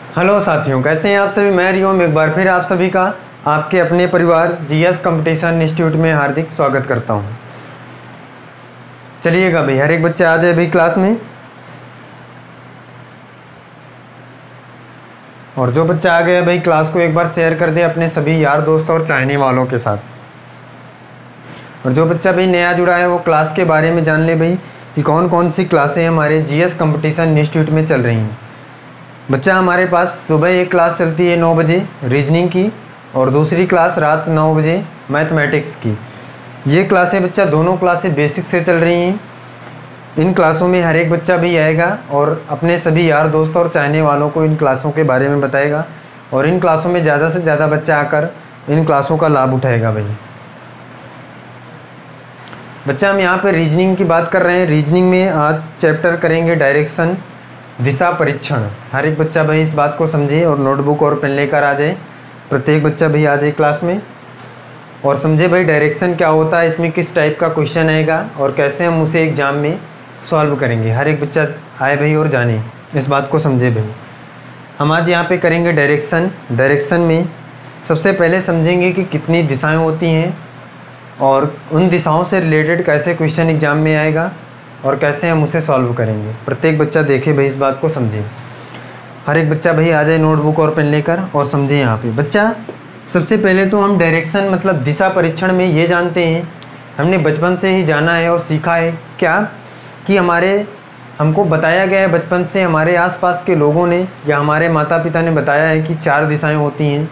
Hello साथियों, कैसे हैं आप सभी। मैं हरिओम एक बार फिर आप सभी का आपके अपने परिवार जीएस कंपटीशन इंस्टीट्यूट में हार्दिक स्वागत करता हूं। चलिएगा भाई, हर एक बच्चा आ जाए भाई क्लास में। और जो बच्चा आ गया भाई क्लास को एक बार शेयर कर दे अपने सभी यार दोस्त और चाहने वालों के साथ। और जो बच्चा भाई नया जुड़ा है वो क्लास के बारे में जान ले भाई कि कौन कौन सी क्लासें हमारे जीएस कंपटीशन इंस्टीट्यूट में चल रही हैं। बच्चा हमारे पास सुबह एक क्लास चलती है 9 बजे रीजनिंग की, और दूसरी क्लास रात 9 बजे मैथमेटिक्स की। ये क्लासें बच्चा दोनों क्लासें बेसिक से चल रही हैं। इन क्लासों में हर एक बच्चा भी आएगा और अपने सभी यार दोस्त और चाहने वालों को इन क्लासों के बारे में बताएगा, और इन क्लासों में ज़्यादा से ज़्यादा बच्चा आकर इन क्लासों का लाभ उठाएगा भाई। बच्चा हम यहाँ पे रीजनिंग की बात कर रहे हैं। रीजनिंग में आज चैप्टर करेंगे डायरेक्शन, दिशा परीक्षण। हर एक बच्चा भाई इस बात को समझे और नोटबुक और पेन लेकर आ जाए। प्रत्येक बच्चा भाई आ जाए क्लास में और समझे भाई डायरेक्शन क्या होता है, इसमें किस टाइप का क्वेश्चन आएगा और कैसे हम उसे एग्ज़ाम में सॉल्व करेंगे। हर एक बच्चा आए भाई और जाने, इस बात को समझे भाई। हम आज यहाँ पे करेंगे डायरेक्शन। डायरेक्शन में सबसे पहले समझेंगे कि कितनी दिशाएँ होती हैं और उन दिशाओं से रिलेटेड कैसे क्वेश्चन एग्ज़ाम में आएगा और कैसे हम उसे सॉल्व करेंगे। प्रत्येक बच्चा देखे भाई, इस बात को समझे। हर एक बच्चा भाई आ जाए नोटबुक और पेन लेकर और समझे। यहाँ पे बच्चा सबसे पहले तो हम डायरेक्शन मतलब दिशा परीक्षण में ये जानते हैं, हमने बचपन से ही जाना है और सीखा है क्या कि हमको बताया गया है बचपन से, हमारे आसपास के लोगों ने या हमारे माता पिता ने बताया है कि 4 दिशाएँ होती हैं,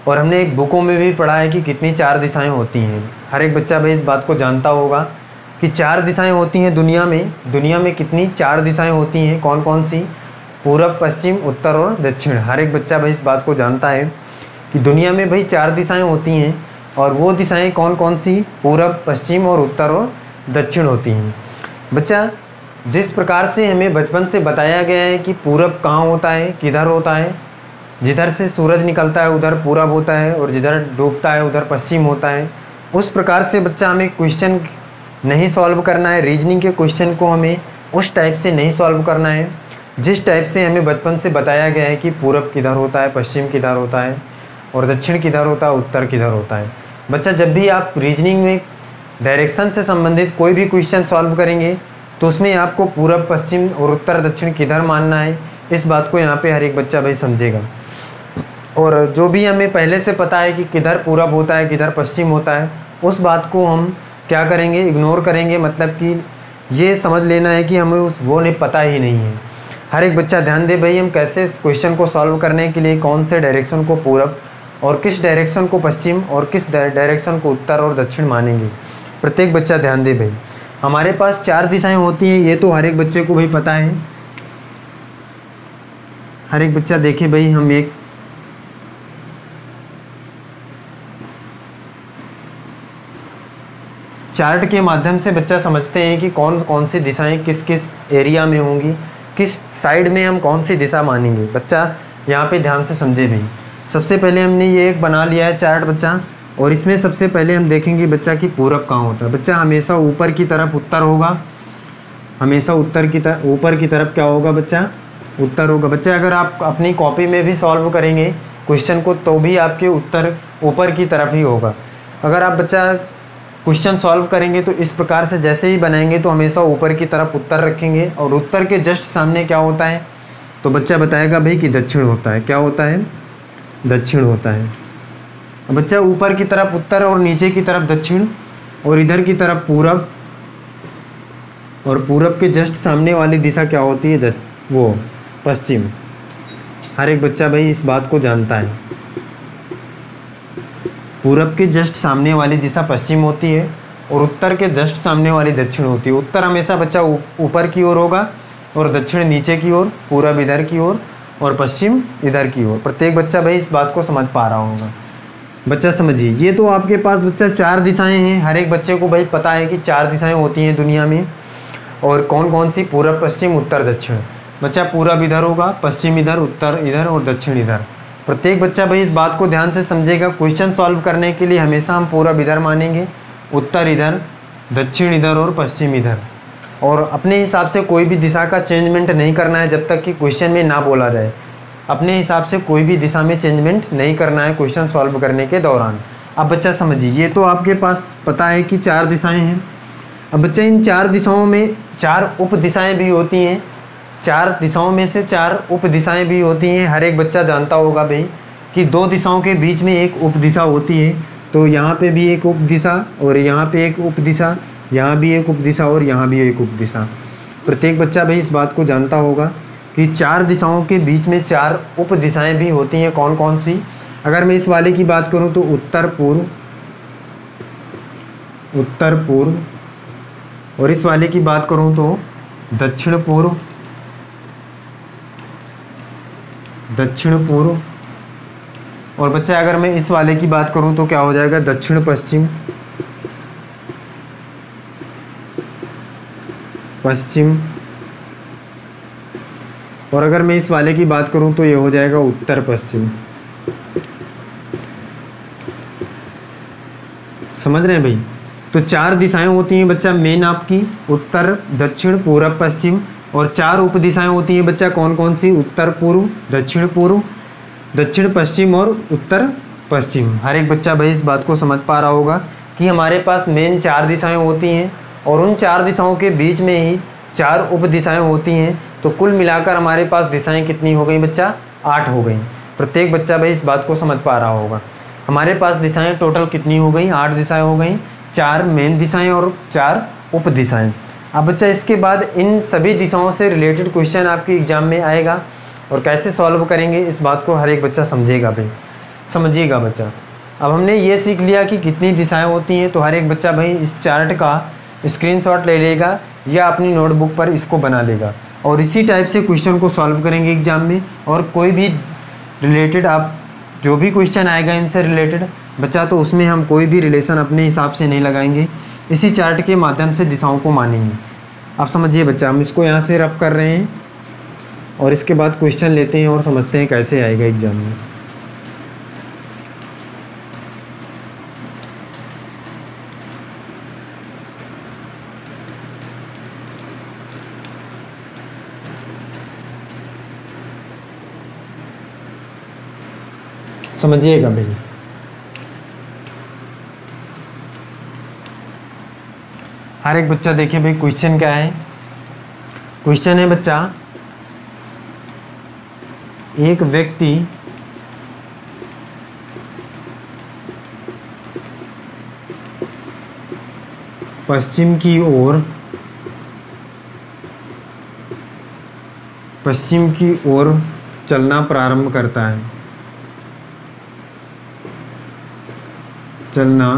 और हमने एक बुकों में भी पढ़ा है कि कितनी 4 दिशाएँ होती हैं। हर एक बच्चा भाई इस बात को जानता होगा कि 4 दिशाएं होती हैं दुनिया में कितनी 4 दिशाएं होती हैं, कौन कौन सी, पूरब, पश्चिम, उत्तर और दक्षिण। हर एक बच्चा भाई इस बात को जानता है कि दुनिया में भाई 4 दिशाएं होती हैं, और वो दिशाएं कौन कौन सी, पूरब, पश्चिम और उत्तर और दक्षिण होती हैं। बच्चा जिस प्रकार से हमें बचपन से बताया गया है कि पूरब कहाँ होता है, किधर होता है, जिधर से सूरज निकलता है उधर पूरब होता है और जिधर डूबता है उधर पश्चिम होता है, उस प्रकार से बच्चा हमें क्वेश्चन नहीं सॉल्व करना है। रीजनिंग के क्वेश्चन को हमें उस टाइप से नहीं सॉल्व करना है जिस टाइप से हमें बचपन से बताया गया है कि पूरब किधर होता है, पश्चिम किधर होता है और दक्षिण किधर होता है, उत्तर किधर होता है। बच्चा जब भी आप रीजनिंग में डायरेक्शन से संबंधित कोई भी क्वेश्चन सॉल्व करेंगे तो उसमें आपको पूरब, पश्चिम और उत्तर दक्षिण किधर मानना है, इस बात को यहाँ पर हर एक बच्चा भाई समझेगा। और जो भी हमें पहले से पता है कि किधर पूरब होता है, किधर पश्चिम होता है, उस बात को हम क्या करेंगे, इग्नोर करेंगे। मतलब कि ये समझ लेना है कि हमें वो नहीं पता ही नहीं है। हर एक बच्चा ध्यान दे भाई, हम कैसे इस क्वेश्चन को सॉल्व करने के लिए कौन से डायरेक्शन को पूरब और किस डायरेक्शन को पश्चिम और किस डायरेक्शन को उत्तर और दक्षिण मानेंगे। प्रत्येक बच्चा ध्यान दे भाई। हमारे पास 4 दिशाएँ होती हैं, ये तो हर एक बच्चे को भाई पता है। हर एक बच्चा देखे भाई, हम एक चार्ट के माध्यम से बच्चा समझते हैं कि कौन कौन सी दिशाएं किस किस एरिया में होंगी, किस साइड में हम कौन सी दिशा मानेंगे। बच्चा यहाँ पे ध्यान से समझे भी। सबसे पहले हमने ये एक बना लिया है चार्ट बच्चा, और इसमें सबसे पहले हम देखेंगे बच्चा कि पूरब कहाँ होता है। बच्चा हमेशा ऊपर की तरफ उत्तर होगा, हमेशा ऊपर की तरफ क्या होगा बच्चा, उत्तर होगा। बच्चा अगर आप अपनी कॉपी में भी सॉल्व करेंगे क्वेश्चन को तो भी आपके उत्तर ऊपर की तरफ ही होगा। अगर आप बच्चा क्वेश्चन सॉल्व करेंगे तो इस प्रकार से जैसे ही बनाएंगे तो हमेशा ऊपर की तरफ उत्तर रखेंगे, और उत्तर के जस्ट सामने क्या होता है, तो बच्चा बताएगा भाई कि दक्षिण होता है। क्या होता है, दक्षिण होता है। बच्चा ऊपर की तरफ उत्तर और नीचे की तरफ दक्षिण और इधर की तरफ पूरब, और पूरब के जस्ट सामने वाली दिशा क्या होती है, वो पश्चिम। हर एक बच्चा भाई इस बात को जानता है। पूरब के जस्ट सामने वाली दिशा पश्चिम होती है और उत्तर के जस्ट सामने वाली दक्षिण होती है। उत्तर हमेशा बच्चा ऊपर की ओर होगा और दक्षिण नीचे की ओर, पूरब इधर की ओर और पश्चिम इधर की ओर। प्रत्येक बच्चा भाई इस बात को समझ पा रहा होगा। बच्चा समझिए, ये तो आपके पास बच्चा 4 दिशाएं हैं। हर एक बच्चे को भाई पता है कि 4 दिशाएं होती हैं दुनिया में, और कौन कौन सी, पूरब, पश्चिम, उत्तर, दक्षिण। बच्चा पूरब इधर होगा, पश्चिम इधर, उत्तर इधर और दक्षिण इधर। प्रत्येक बच्चा भाई इस बात को ध्यान से समझेगा। क्वेश्चन सॉल्व करने के लिए हमेशा हम पूरब इधर मानेंगे, उत्तर इधर, दक्षिण इधर और पश्चिम इधर। और अपने हिसाब से कोई भी दिशा का चेंजमेंट नहीं करना है जब तक कि क्वेश्चन में ना बोला जाए। अपने हिसाब से कोई भी दिशा में चेंजमेंट नहीं करना है क्वेश्चन सॉल्व करने के दौरान। अब बच्चा समझिए, ये तो आपके पास पता है कि 4 दिशाएं हैं। अब बच्चा इन 4 दिशाओं में 4 उप दिशाएं भी होती हैं, 4 दिशाओं में से 4 उप दिशाएं भी होती हैं। हर एक बच्चा जानता होगा भाई कि 2 दिशाओं के बीच में एक उप दिशा होती है। तो यहाँ पे भी एक उप दिशा और यहाँ पे एक उप दिशा, यहाँ भी एक उप दिशा और यहाँ भी एक उप दिशा। प्रत्येक बच्चा भाई इस बात को जानता होगा कि 4 दिशाओं के बीच में 4 उप दिशाएं भी होती हैं। कौन कौन सी? अगर मैं इस वाले की बात करूं तो उत्तर पूर्व, और इस वाले की बात करूं तो दक्षिण पूर्व, और बच्चा अगर मैं इस वाले की बात करूं तो क्या हो जाएगा? दक्षिण पश्चिम, और अगर मैं इस वाले की बात करूं तो ये हो जाएगा उत्तर पश्चिम। समझ रहे हैं भाई? तो 4 दिशाएं होती हैं बच्चा मेन आपकी, उत्तर, दक्षिण, पूरब, पश्चिम, और 4 उप दिशाएं होती हैं बच्चा। कौन कौन सी? उत्तर पूर्व, दक्षिण पश्चिम और उत्तर पश्चिम। हर एक बच्चा भाई इस बात को समझ पा रहा होगा कि हमारे पास मेन 4 दिशाएं होती हैं और उन 4 दिशाओं के बीच में ही 4 उप दिशाएं होती हैं। तो कुल मिलाकर हमारे पास दिशाएं कितनी हो गई बच्चा? 8 हो गई। प्रत्येक बच्चा भाई इस बात को समझ पा रहा होगा। हमारे पास दिशाएं टोटल कितनी हो गई? 8 दिशाएं हो गई, 4 मेन दिशाएं और 4 उप दिशाएं। अब बच्चा इसके बाद इन सभी दिशाओं से रिलेटेड क्वेश्चन आपके एग्जाम में आएगा और कैसे सॉल्व करेंगे इस बात को हर एक बच्चा समझेगा भाई। समझिएगा बच्चा। अब हमने ये सीख लिया कि कितनी दिशाएं होती हैं, तो हर एक बच्चा भाई इस चार्ट का स्क्रीनशॉट ले लेगा या अपनी नोटबुक पर इसको बना लेगा और इसी टाइप से क्वेश्चन को सॉल्व करेंगे एग्जाम में। और कोई भी रिलेटेड आप जो भी क्वेश्चन आएगा इनसे रिलेटेड बच्चा, तो उसमें हम कोई भी रिलेशन अपने हिसाब से नहीं लगाएंगे, इसी चार्ट के माध्यम से दिशाओं को मानेंगे। आप समझिए बच्चा, हम इसको यहाँ से रब कर रहे हैं और इसके बाद क्वेश्चन लेते हैं और समझते हैं कैसे आएगा एग्जाम में। समझिएगा भाई। हर एक बच्चा देखिए भाई क्वेश्चन क्या है। क्वेश्चन है बच्चा, एक व्यक्ति पश्चिम की ओर चलना प्रारंभ करता है। चलना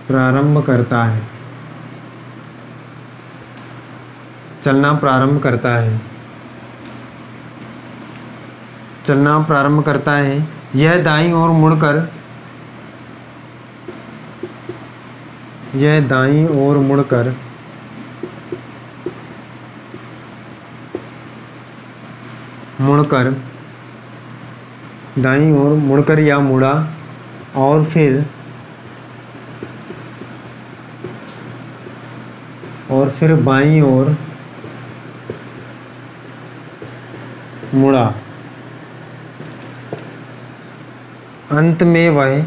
प्रारंभ करता है। चलना प्रारंभ करता है। चलना प्रारंभ करता है। यह दाईं ओर मुड़कर दाईं ओर मुड़कर या मुड़ा और फिर बाईं ओर मुड़ा। अंत में वह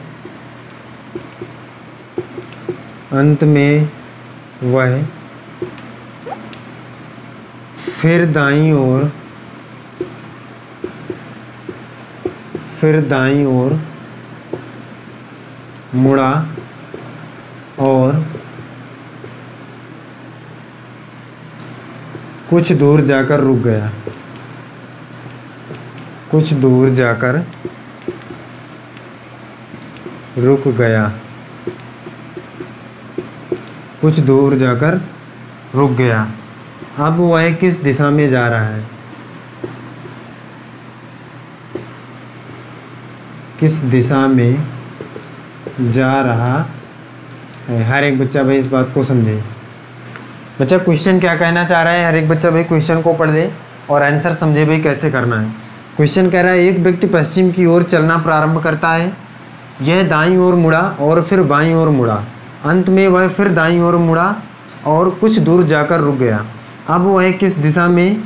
फिर दाईं ओर मुड़ा और कुछ दूर जाकर रुक गया। कुछ दूर जाकर रुक गया। अब वह किस दिशा में जा रहा है? किस दिशा में जा रहा है? हर एक बच्चा भाई इस बात को समझे। बच्चा क्वेश्चन क्या कहना चाह रहा है, हर एक बच्चा भाई क्वेश्चन को पढ़ ले और आंसर समझे भाई कैसे करना है। क्वेश्चन कह रहा है, एक व्यक्ति पश्चिम की ओर चलना प्रारंभ करता है। यह दाईं ओर मुड़ा और फिर बाईं ओर मुड़ा। अंत में वह फिर दाईं ओर मुड़ा और कुछ दूर जाकर रुक गया। अब वह किस दिशा में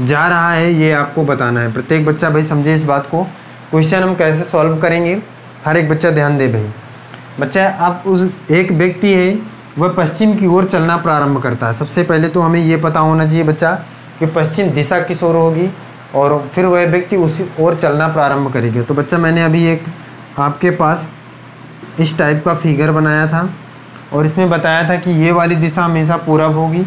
जा रहा है ये आपको बताना है। प्रत्येक बच्चा भाई समझे इस बात को। क्वेश्चन हम कैसे सॉल्व करेंगे, हर एक बच्चा ध्यान दे भाई। बच्चा आप उस एक व्यक्ति है वह पश्चिम की ओर चलना प्रारंभ करता है। सबसे पहले तो हमें ये पता होना चाहिए बच्चा कि पश्चिम दिशा किस ओर होगी और फिर वह व्यक्ति उसी ओर चलना प्रारंभ करेगा। तो बच्चा मैंने अभी एक आपके पास इस टाइप का फिगर बनाया था और इसमें बताया था कि ये वाली दिशा हमेशा पूरब होगी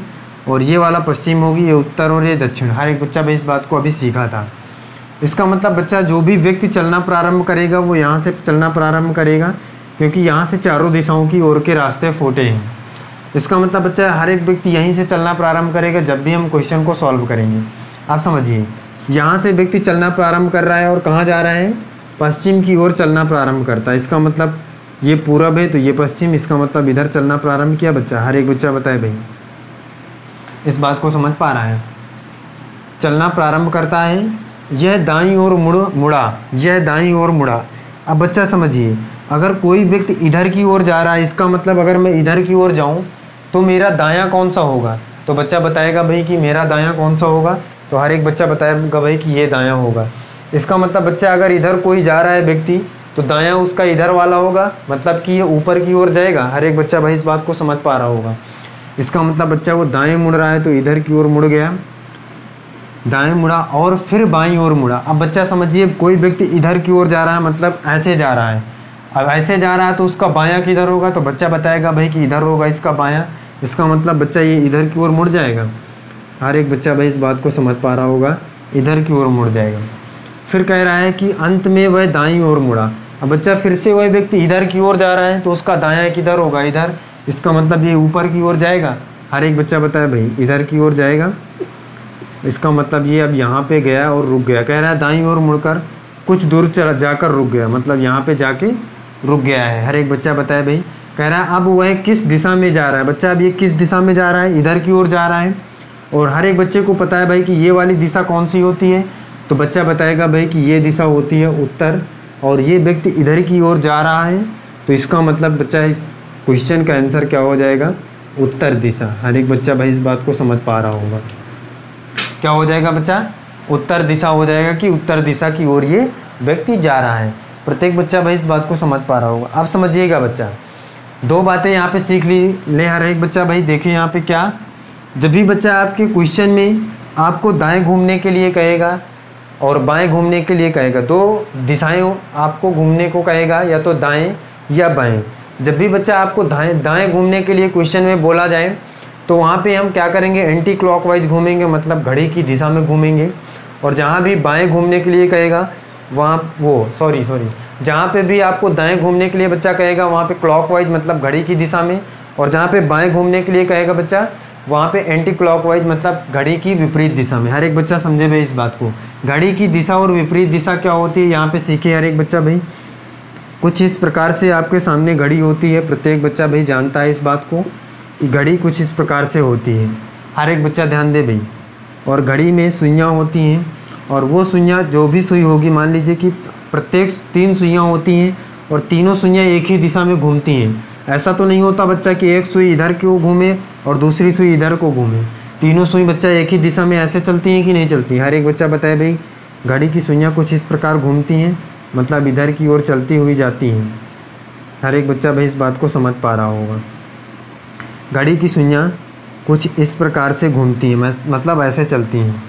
और ये वाला पश्चिम होगी, ये उत्तर और ये दक्षिण। हर एक बच्चा भाई इस बात को अभी सीखा था। इसका मतलब बच्चा जो भी व्यक्ति चलना प्रारंभ करेगा वो यहाँ से चलना प्रारंभ करेगा, क्योंकि यहाँ से चारों दिशाओं की ओर के रास्ते फूटे हैं। इसका मतलब बच्चा हर एक व्यक्ति यहीं से चलना प्रारंभ करेगा जब भी हम क्वेश्चन को सॉल्व करेंगे। आप समझिए, यहाँ से व्यक्ति चलना प्रारंभ कर रहा है और कहाँ जा रहा है, पश्चिम की ओर चलना प्रारंभ करता है। इसका मतलब ये पूरब है तो ये पश्चिम, इसका मतलब इधर चलना प्रारंभ किया। बच्चा हर एक बच्चा बताए भाई इस बात को समझ पा रहा है। चलना प्रारंभ करता है, यह दाईं ओर मुड़ा, यह दाईं ओर मुड़ा। अब बच्चा समझिए, अगर कोई व्यक्ति इधर की ओर जा रहा है, इसका मतलब अगर मैं इधर की ओर जाऊं तो मेरा दायां कौन सा होगा। तो बच्चा बताएगा भाई कि मेरा दायां कौन सा होगा। तो हर एक बच्चा बताएगा भाई कि ये दायां होगा। इसका मतलब बच्चा अगर इधर कोई जा रहा है व्यक्ति तो दायां उसका इधर वाला होगा, मतलब कि ये ऊपर की ओर जाएगा। हर एक बच्चा भाई इस बात को समझ पा रहा होगा। इसका मतलब बच्चा वो दाएं मुड़ रहा है तो इधर की ओर मुड़ गया, दाएं मुड़ा और फिर बाईं ओर मुड़ा। अब बच्चा समझिए, कोई व्यक्ति इधर की ओर जा रहा है मतलब ऐसे जा रहा है। अब ऐसे जा रहा है तो उसका बायां किधर होगा। तो बच्चा बताएगा भाई कि इधर होगा इसका बायां। इसका मतलब बच्चा ये इधर की ओर मुड़ जाएगा। हर एक बच्चा भाई इस बात को समझ पा रहा होगा, इधर की ओर मुड़ जाएगा। फिर कह रहा है कि अंत में वह दाईं ओर मुड़ा। अब बच्चा फिर से वह व्यक्ति इधर की ओर जा रहा है तो उसका दायां किधर होगा, इधर। इसका मतलब ये ऊपर की ओर जाएगा। हर एक बच्चा बताए भाई इधर की ओर जाएगा। इसका मतलब ये अब यहाँ पे गया और रुक गया। कह रहा है दाईं ओर मुड़कर कुछ दूर चला जाकर रुक गया, मतलब यहाँ पे जाके रुक गया है। हर एक बच्चा बताए भाई। कह रहा है अब वह किस दिशा में जा रहा है। बच्चा अब ये किस दिशा में जा रहा है, इधर की ओर जा रहा है। और हर एक बच्चे को पता है भाई कि ये वाली दिशा कौन सी होती है। तो बच्चा बताएगा भाई कि ये दिशा होती है उत्तर, और ये व्यक्ति इधर की ओर जा रहा है तो इसका मतलब बच्चा इस क्वेश्चन का आंसर क्या हो जाएगा, उत्तर दिशा। हर एक बच्चा भाई इस बात को समझ पा रहा होगा। क्या हो जाएगा बच्चा, उत्तर दिशा हो जाएगा कि उत्तर दिशा की ओर ये व्यक्ति जा रहा है। प्रत्येक बच्चा भाई इस बात को समझ पा रहा होगा। अब समझिएगा बच्चा, दो बातें यहाँ पे सीख ले हर एक बच्चा भाई। देखिए यहाँ पे क्या, जब भी बच्चा आपके क्वेश्चन में आपको दाएं घूमने के लिए कहेगा और बाएं घूमने के लिए कहेगा, दो दिशाएं आपको घूमने को कहेगा, या तो दाएं या बाएं। जब भी बच्चा आपको दाएं घूमने के लिए क्वेश्चन में बोला जाए तो वहाँ पे हम क्या करेंगे, एंटी क्लॉकवाइज घूमेंगे, मतलब घड़ी की दिशा में घूमेंगे। और जहाँ भी बाएं घूमने के लिए कहेगा वहाँ जहाँ पे भी आपको दाएं घूमने के लिए बच्चा कहेगा वहाँ पे क्लॉकवाइज मतलब घड़ी की दिशा में, और जहाँ पे बाएं घूमने के लिए कहेगा बच्चा वहाँ पे एंटी क्लॉकवाइज मतलब घड़ी की विपरीत दिशा में। हर एक बच्चा समझे भाई इस बात को। घड़ी की दिशा और विपरीत दिशा क्या होती है यहाँ पे सीखे हर एक बच्चा भाई। कुछ इस प्रकार से आपके सामने घड़ी होती है। प्रत्येक बच्चा भाई जानता है इस बात को कि घड़ी कुछ इस प्रकार से होती है। हर एक बच्चा ध्यान दे भाई। और घड़ी में सुइयाँ होती हैं, और वो सुइयाँ जो भी सुई होगी, मान लीजिए कि प्रत्येक 3 सुइयाँ होती हैं और तीनों सुइयाँ एक ही दिशा में घूमती हैं। ऐसा तो नहीं होता बच्चा कि एक सुई इधर को घूमे और दूसरी सुई इधर को घूमे। तीनों सुई बच्चा एक ही दिशा में ऐसे चलती हैं कि नहीं चलती। हर एक बच्चा बताए भाई, घड़ी की सुइयाँ कुछ इस प्रकार घूमती हैं, मतलब इधर की ओर चलती हुई जाती हैं। हर एक बच्चा भाई इस बात को समझ पा रहा होगा। घड़ी की सुइयाँ कुछ इस प्रकार से घूमती हैं, मतलब ऐसे चलती हैं।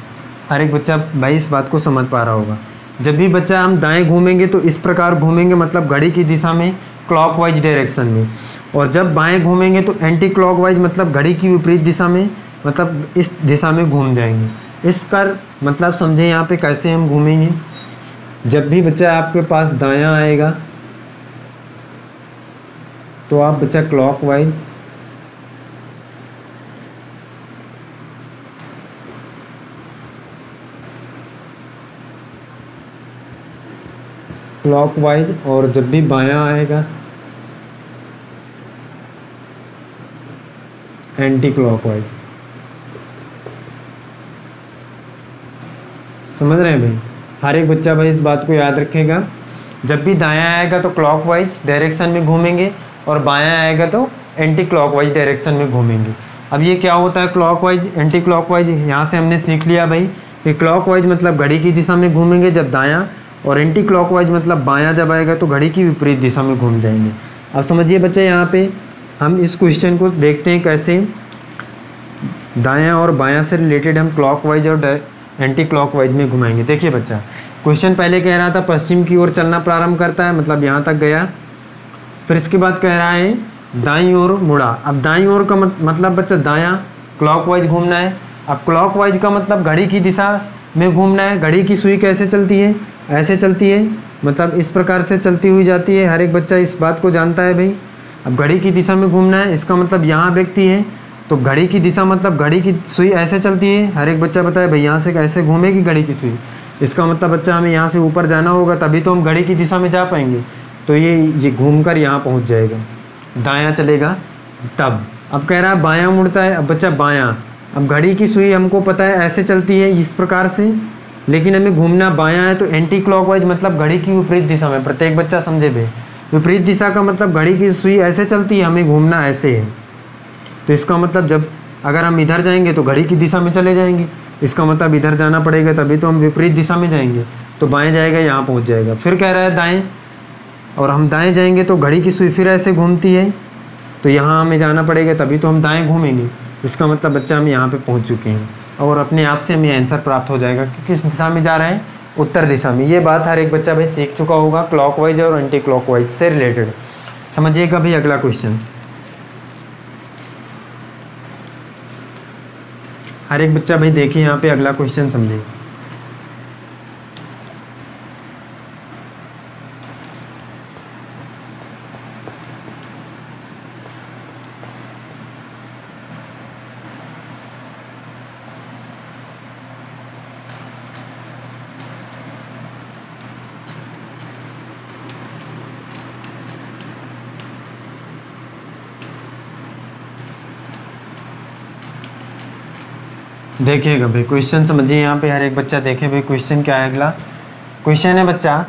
हर एक बच्चा भाई इस बात को समझ पा रहा होगा। जब भी बच्चा हम दाएं घूमेंगे तो इस प्रकार घूमेंगे, मतलब घड़ी की दिशा में क्लॉकवाइज डायरेक्शन में। और जब बाएं घूमेंगे तो एंटी क्लॉकवाइज मतलब घड़ी की विपरीत दिशा में, मतलब इस दिशा में घूम जाएंगे। इसका मतलब समझे यहाँ पे कैसे हम घूमेंगे। जब भी बच्चा आपके पास दायां आएगा तो आप बच्चा क्लॉकवाइज, और जब भी बायां आएगा एंटी क्लॉकवाइज। समझ रहे हैं भाई। हर एक बच्चा भाई इस बात को याद रखेगा। जब भी दायां आएगा तो क्लॉकवाइज डायरेक्शन में घूमेंगे और बायां आएगा तो एंटी क्लॉकवाइज डायरेक्शन में घूमेंगे। अब ये क्या होता है क्लॉकवाइज एंटी क्लॉकवाइज, यहाँ से हमने सीख लिया भाई कि क्लॉकवाइज मतलब घड़ी की दिशा में घूमेंगे जब दायां, और एंटी क्लॉकवाइज मतलब बायां जब आएगा तो घड़ी की विपरीत दिशा में घूम जाएंगे। अब समझिए बच्चे, यहाँ पे हम इस क्वेश्चन को देखते हैं कैसे दायां और बायां से रिलेटेड हम क्लॉकवाइज और एंटी क्लॉकवाइज में घुमाएंगे। देखिए बच्चा, क्वेश्चन पहले कह रहा था पश्चिम की ओर चलना प्रारंभ करता है, मतलब यहाँ तक गया। फिर इसके बाद कह रहा है दाईं ओर मुड़ा। अब दाईं ओर का मतलब बच्चा दायां क्लॉकवाइज घूमना है। अब क्लॉकवाइज का मतलब घड़ी की दिशा में घूमना है। घड़ी की सुई कैसे चलती है? ऐसे चलती है, मतलब इस प्रकार से चलती हुई जाती है। हर एक बच्चा इस बात को जानता है भाई। अब घड़ी की दिशा में घूमना है, इसका मतलब यहाँ व्यक्ति है तो घड़ी की दिशा मतलब घड़ी की सुई ऐसे चलती है। हर एक बच्चा बताए भाई यहाँ से कैसे घूमेगी घड़ी की सुई। इसका मतलब बच्चा हमें यहाँ से ऊपर जाना होगा, तभी तो हम घड़ी की दिशा में जा पाएंगे। तो ये घूमकर यहाँ पहुँच जाएगा, दायां चलेगा तब। अब कह रहा है बायां मुड़ता है। अब बच्चा बायां, अब घड़ी की सुई हमको पता है ऐसे चलती है इस प्रकार से, लेकिन हमें घूमना बायां है तो एंटी क्लॉकवाइज मतलब घड़ी की विपरीत दिशा में। प्रत्येक बच्चा समझे भाई, विपरीत दिशा का मतलब घड़ी की सुई ऐसे चलती है, हमें घूमना ऐसे है। तो इसका मतलब जब अगर हम इधर जाएंगे तो घड़ी की दिशा में चले जाएंगे, इसका मतलब इधर जाना पड़ेगा, तभी तो हम विपरीत दिशा में जाएंगे। तो बाएं जाएगा, यहाँ पहुँच जाएगा। फिर कह रहा है दाएँ, और हम दाएं जाएंगे तो घड़ी की सुई फिर ऐसे घूमती है, तो यहाँ हमें जाना पड़ेगा, तभी तो हम दाएं घूमेंगे। इसका मतलब बच्चा हम यहाँ पे पहुँच चुके हैं, और अपने आप से हमें आंसर प्राप्त हो जाएगा कि किस दिशा में जा रहे हैं, उत्तर दिशा में। ये बात हर एक बच्चा भाई सीख चुका होगा क्लॉकवाइज और एंटी क्लॉकवाइज से रिलेटेड। समझिएगा भाई अगला क्वेश्चन। हर एक बच्चा भाई देखिए यहाँ पे अगला क्वेश्चन समझिए। देखिएगा भाई क्वेश्चन समझिए यहाँ पे। हर एक बच्चा देखे भाई क्वेश्चन क्या है। अगला क्वेश्चन है बच्चा,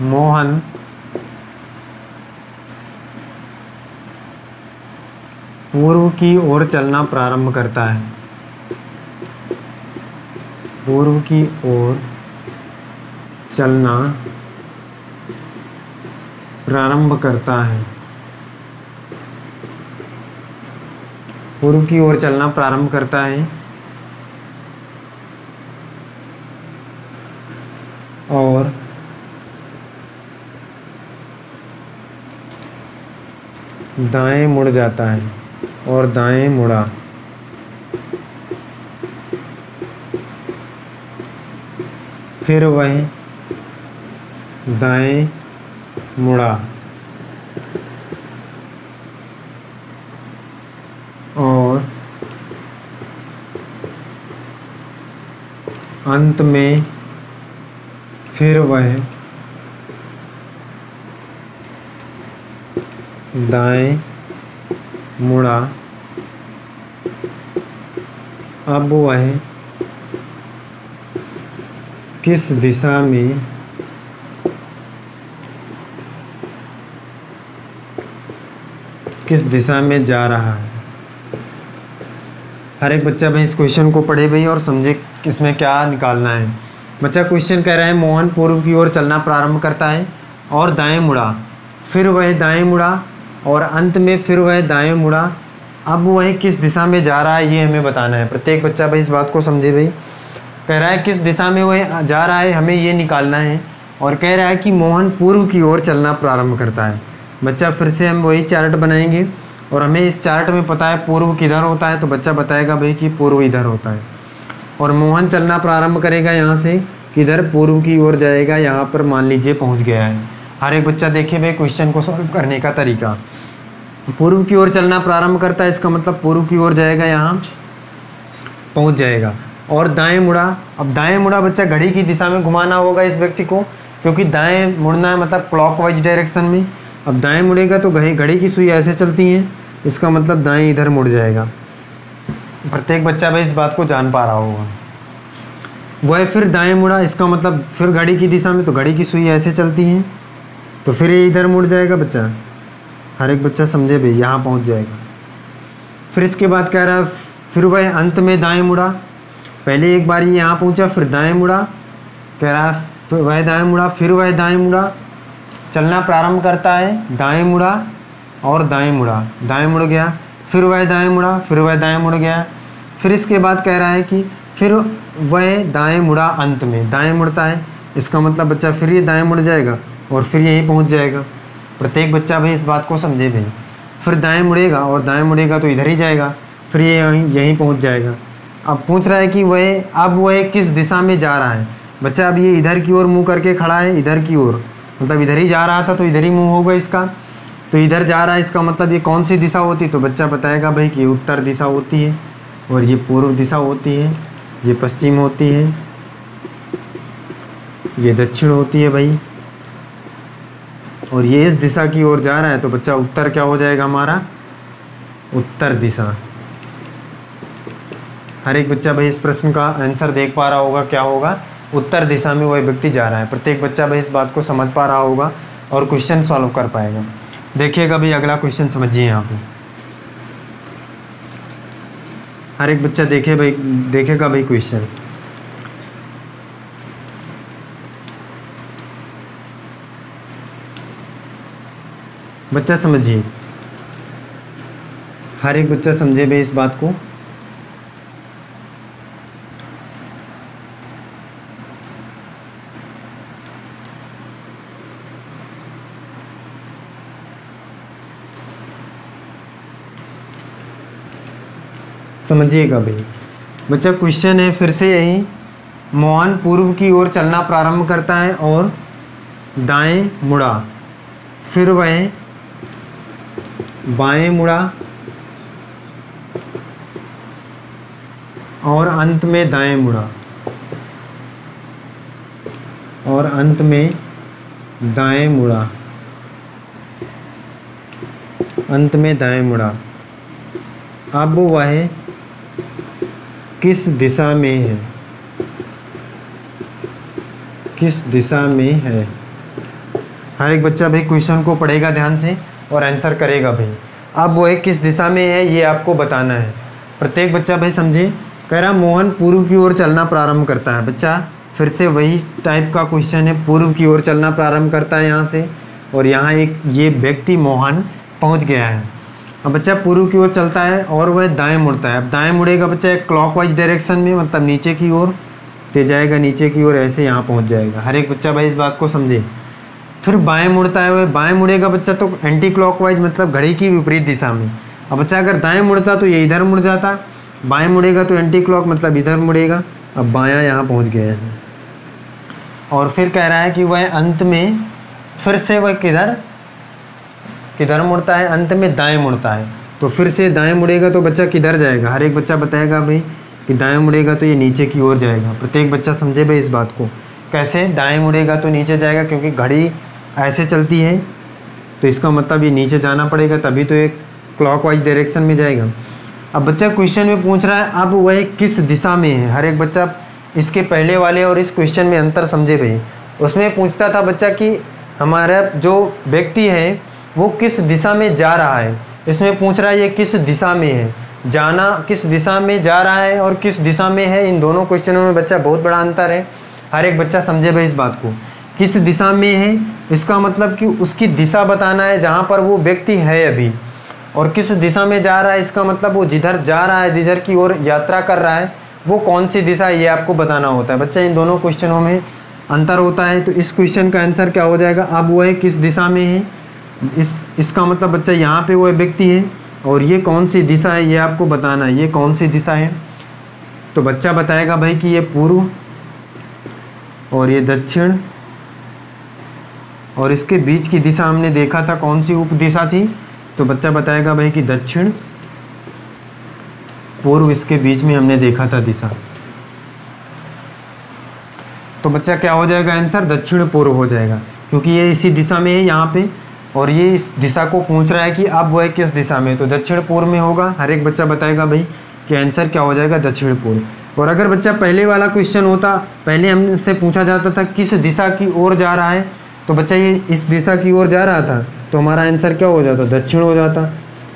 मोहन पूर्व की ओर चलना प्रारंभ करता है। पूर्व की ओर चलना प्रारंभ करता है। पूर्व की ओर चलना प्रारंभ करता है और दाएं मुड़ जाता है, और दाएं मुड़ा। फिर वह दाएं मुड़ा और अंत में फिर वह दाएं मुड़ा। अब वह किस दिशा में जा रहा है। हर एक बच्चा भाई इस क्वेश्चन को पढ़े भाई और समझे इसमें क्या निकालना है। बच्चा क्वेश्चन कह रहा है मोहन पूर्व की ओर चलना प्रारंभ करता है और दाएं मुड़ा, फिर वह दाएं मुड़ा और अंत में फिर वह दाएं मुड़ा। अब वह किस दिशा में जा रहा है ये हमें बताना है। प्रत्येक बच्चा भाई इस बात को समझे भाई। कह रहा है किस दिशा में वह जा रहा है हमें ये निकालना है, और कह रहा है कि मोहन पूर्व की ओर चलना प्रारंभ करता है। बच्चा फिर से हम वही चार्ट बनाएंगे, और हमें इस चार्ट में पता है पूर्व किधर होता है, तो बच्चा बताएगा भाई कि पूर्व इधर होता है। और मोहन चलना प्रारंभ करेगा यहाँ से, किधर, पूर्व की ओर जाएगा। यहाँ पर मान लीजिए पहुँच गया है। हर एक बच्चा देखिए भाई क्वेश्चन को सॉल्व करने का तरीका। पूर्व की ओर चलना प्रारंभ करता है, इसका मतलब पूर्व की ओर जाएगा, यहाँ पहुँच जाएगा। और दाएं मुड़ा, अब दाएं मुड़ा बच्चा घड़ी की दिशा में घुमाना होगा इस व्यक्ति को, क्योंकि दाएं मुड़ना है मतलब क्लॉकवाइज डायरेक्शन में। अब दाएं मुड़ेगा तो घड़ी की सुई ऐसे चलती है, इसका मतलब दाएं इधर मुड़ जाएगा। प्रत्येक बच्चा भाई इस बात को जान पा रहा होगा। वह फिर दाएं मुड़ा, इसका मतलब फिर घड़ी की दिशा में, तो घड़ी की सुई ऐसे चलती है, तो फिर ये इधर मुड़ जाएगा बच्चा। हर एक बच्चा समझे भाई, यहाँ पहुँच जाएगा। फिर इसके बाद कह रहा है फिर वह अंत में दाएं मुड़ा। पहले एक बार ये यहाँ पहुँचा, फिर दाएं मुड़ा, कह रहा है वह दाएं मुड़ा, फिर वह दाएं मुड़ा, चलना प्रारंभ करता है, दाएं मुड़ा और दाएं मुड़ा, दाएं मुड़ गया, फिर वह दाएं मुड़ा, फिर वह दाएं मुड़ गया। फिर इसके बाद कह रहा है कि फिर वह दाएं मुड़ा अंत में, दाएं मुड़ता है, इसका मतलब बच्चा फिर ये दाएं मुड़ जाएगा और फिर यहीं पहुंच जाएगा। प्रत्येक बच्चा भाई इस बात को समझे भाई। फिर दाएं मुड़ेगा और दाएं मुड़ेगा तो इधर ही जाएगा, फिर ये यहीं पहुंच जाएगा। अब पूछ रहा है कि वह किस दिशा में जा रहा है। बच्चा अब ये इधर की ओर मुँह करके खड़ा है, इधर की ओर, मतलब इधर ही जा रहा था तो इधर ही मुँह होगा इसका, तो इधर जा रहा है, इसका मतलब ये कौन सी दिशा होती। तो बच्चा बताएगा भाई कि उत्तर दिशा होती है, और ये पूर्व दिशा होती है, ये पश्चिम होती है, ये दक्षिण होती है भाई, और ये इस दिशा की ओर जा रहा है। तो बच्चा उत्तर क्या हो जाएगा हमारा, उत्तर दिशा। हर एक बच्चा भाई इस प्रश्न का आंसर देख पा रहा होगा, क्या होगा, उत्तर दिशा में वह व्यक्ति जा रहा है। प्रत्येक बच्चा भाई इस बात को समझ पा रहा होगा और क्वेश्चन सॉल्व कर पाएगा। देखिएगा भाई अगला क्वेश्चन समझिए यहाँ पे। हर एक बच्चा देखेगा भाई क्वेश्चन। बच्चा समझिए, हर एक बच्चा समझे भाई इस बात को। समझिएगा भाई। बच्चा क्वेश्चन है फिर से यही, मोहन पूर्व की ओर चलना प्रारंभ करता है और दाएं मुड़ा, फिर वह बाएं मुड़ा और अंत में दाएं मुड़ा, और अंत में दाएं मुड़ा, अंत में दाएं मुड़ा। अब वह किस दिशा में है, किस दिशा में है। हर एक बच्चा भाई क्वेश्चन को पढ़ेगा ध्यान से और आंसर करेगा भाई। अब वो किस दिशा में है ये आपको बताना है। प्रत्येक बच्चा भाई समझे। कह रहा मोहन पूर्व की ओर चलना प्रारंभ करता है। बच्चा फिर से वही टाइप का क्वेश्चन है, पूर्व की ओर चलना प्रारंभ करता है यहाँ से, और यहाँ एक ये व्यक्ति मोहन पहुँच गया है। अब बच्चा पूर्व की ओर चलता है और वह दाएं मुड़ता है। अब दाएं मुड़ेगा बच्चा एक क्लॉकवाइज डायरेक्शन में, मतलब नीचे की ओर ते जाएगा, नीचे की ओर ऐसे यहाँ पहुँच जाएगा। हर एक बच्चा भाई इस बात को समझे। फिर बाएं मुड़ता है, वह बाएं मुड़ेगा बच्चा तो एंटी क्लॉकवाइज, मतलब घड़ी की विपरीत दिशा में। अब बच्चा अगर दाएं मुड़ता तो ये इधर मुड़ जाता, बाएं मुड़ेगा तो एंटी क्लॉक मतलब इधर मुड़ेगा। अब बायां यहाँ पहुँच गया है। और फिर कह रहा है कि वह अंत में फिर से वह किधर मुड़ता है, अंत में दाएं मुड़ता है। तो फिर से दाएं मुड़ेगा तो बच्चा किधर जाएगा। हर एक बच्चा बताएगा भाई कि दाएं मुड़ेगा तो ये नीचे की ओर जाएगा। प्रत्येक बच्चा समझे भाई इस बात को। कैसे दाएं मुड़ेगा तो नीचे जाएगा, क्योंकि घड़ी ऐसे चलती है तो इसका मतलब ये नीचे जाना पड़ेगा, तभी तो ये क्लॉकवाइज डायरेक्शन में जाएगा। अब बच्चा क्वेश्चन में पूछ रहा है अब वह किस दिशा में है। हर एक बच्चा इसके पहले वाले और इस क्वेश्चन में अंतर समझे भाई। उसमें पूछता था बच्चा कि हमारा जो व्यक्ति है वो किस दिशा में जा रहा है। इसमें पूछ रहा है ये किस दिशा में है, जाना किस दिशा में जा रहा है और किस दिशा में है। इन दोनों क्वेश्चनों में बच्चा बहुत बड़ा अंतर है। हर एक बच्चा समझे भाई इस बात को। किस दिशा में है इसका मतलब कि उसकी दिशा बताना है जहाँ पर वो व्यक्ति है अभी, और किस दिशा में जा रहा है इसका मतलब वो जिधर जा रहा है, जिधर की ओर यात्रा कर रहा है वो कौन सी दिशा है, ये आपको बताना होता है। बच्चा इन दोनों क्वेश्चनों में अंतर होता है। तो इस क्वेश्चन का आंसर क्या हो जाएगा, अब वह किस दिशा में है, इसका मतलब बच्चा यहाँ पे वह व्यक्ति है और ये कौन सी दिशा है ये आपको बताना है, ये कौन सी दिशा है। तो बच्चा बताएगा भाई कि ये पूर्व और ये दक्षिण, और इसके बीच की दिशा हमने देखा था कौन सी उप दिशा थी। तो बच्चा बताएगा भाई कि दक्षिण पूर्व, इसके बीच में हमने देखा था दिशा। तो बच्चा क्या हो जाएगा आंसर, दक्षिण पूर्व हो जाएगा, क्योंकि ये इसी दिशा में है यहाँ पे, और ये इस दिशा को पूछ रहा है कि अब वह किस दिशा में, तो दक्षिण पूर्व में होगा। हर एक बच्चा बताएगा भाई कि आंसर क्या हो जाएगा, दक्षिण पूर्व। और अगर बच्चा पहले वाला क्वेश्चन होता, पहले हमसे पूछा जाता था किस दिशा की ओर जा रहा है, तो बच्चा ये इस दिशा की ओर जा रहा था तो हमारा आंसर क्या हो जाता, दक्षिण हो जाता।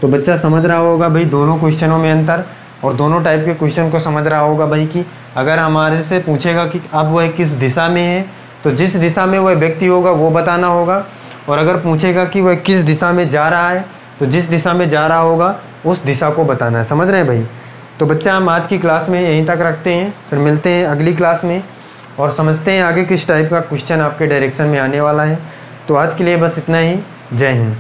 तो बच्चा समझ रहा होगा भाई दोनों क्वेश्चनों में अंतर, और दोनों टाइप के क्वेश्चन को समझ रहा होगा भाई कि अगर हमारे से पूछेगा कि अब वह किस दिशा में है, तो जिस दिशा में वह व्यक्ति होगा वो बताना होगा, और अगर पूछेगा कि वह किस दिशा में जा रहा है, तो जिस दिशा में जा रहा होगा उस दिशा को बताना है। समझ रहे हैं भाई? तो बच्चा हम आज की क्लास में यहीं तक रखते हैं, फिर मिलते हैं अगली क्लास में और समझते हैं आगे किस टाइप का क्वेश्चन आपके डायरेक्शन में आने वाला है। तो आज के लिए बस इतना ही। जय हिंद।